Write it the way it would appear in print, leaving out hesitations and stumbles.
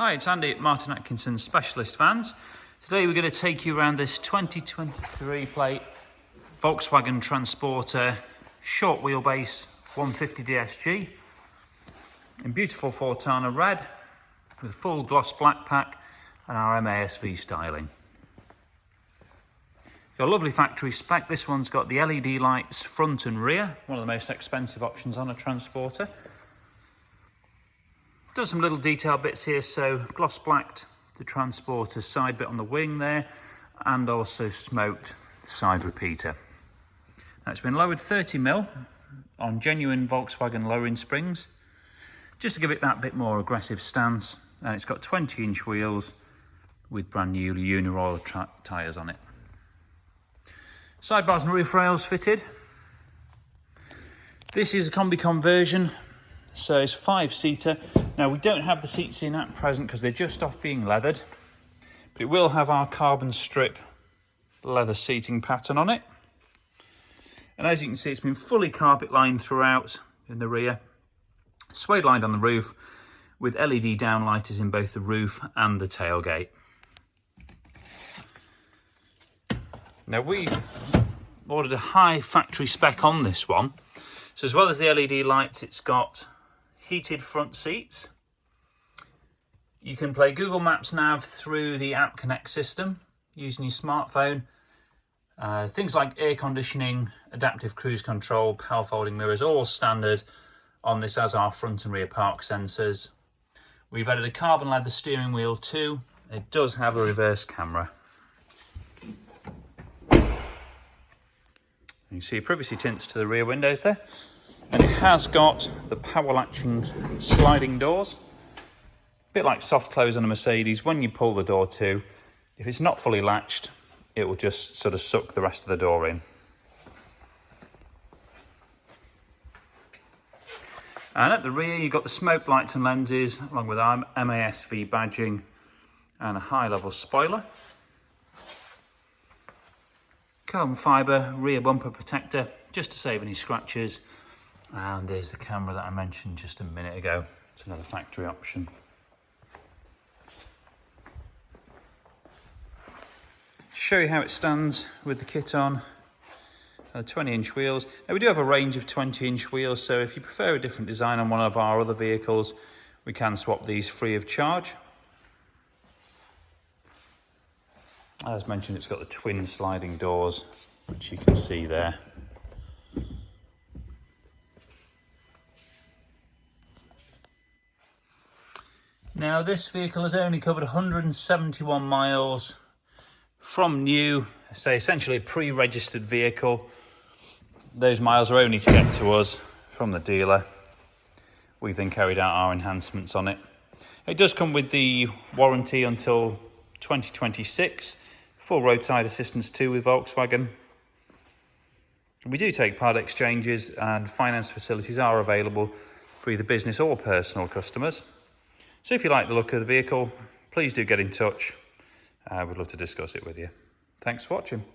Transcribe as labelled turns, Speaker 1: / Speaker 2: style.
Speaker 1: Hi, it's Andy at Martin Atkinson Specialist Vans. Today we're going to take you around this 2023 plate Volkswagen Transporter short wheelbase 150 DSG in beautiful Fortana Red with full gloss black pack and our MASV styling. Got a lovely factory spec. This one's got the LED lights front and rear, one of the most expensive options on a Transporter. Done some little detail bits here, so gloss blacked the Transporter side bit on the wing there, and also smoked the side repeater. Now it's been lowered 30mm on genuine Volkswagen lowering springs, just to give it that bit more aggressive stance, and it's got 20-inch wheels with brand new Uniroyal tyres on it. Sidebars and roof rails fitted. This is a Kombi conversion, so it's 5-seater. Now we don't have the seats in at present because they're just off being leathered, but it will have our carbon strip leather seating pattern on it. And as you can see, it's been fully carpet lined throughout in the rear, suede lined on the roof with LED downlighters in both the roof and the tailgate. Now we've ordered a high factory spec on this one. So as well as the LED lights, it's got heated front seats. You can play Google Maps nav through the App Connect system using your smartphone. Things like air conditioning, adaptive cruise control, power folding mirrors, all standard on this, as our front and rear park sensors. We've added a carbon leather steering wheel too. It does have a reverse camera. You can see privacy tints to the rear windows there. And it has got the power latching sliding doors. A bit like soft close on a Mercedes. When you pull the door to, if it's not fully latched, it will just sort of suck the rest of the door in. And at the rear, you've got the smoke lights and lenses, along with our MASV badging and a high-level spoiler. Carbon fibre rear bumper protector, just to save any scratches. And there's the camera that I mentioned just a minute ago. It's another factory option. Show you how it stands with the kit on. 20-inch wheels. Now we do have a range of 20-inch wheels, so if you prefer a different design on one of our other vehicles, we can swap these free of charge. As mentioned, it's got the twin sliding doors, which you can see there. Now this vehicle has only covered 171 miles from new, say essentially a pre-registered vehicle. Those miles are only to get to us from the dealer. We've then carried out our enhancements on it. It does come with the warranty until 2026, full roadside assistance too with Volkswagen. We do take part exchanges, and finance facilities are available for either business or personal customers. So if you like the look of the vehicle, please do get in touch. We'd love to discuss it with you. Thanks for watching.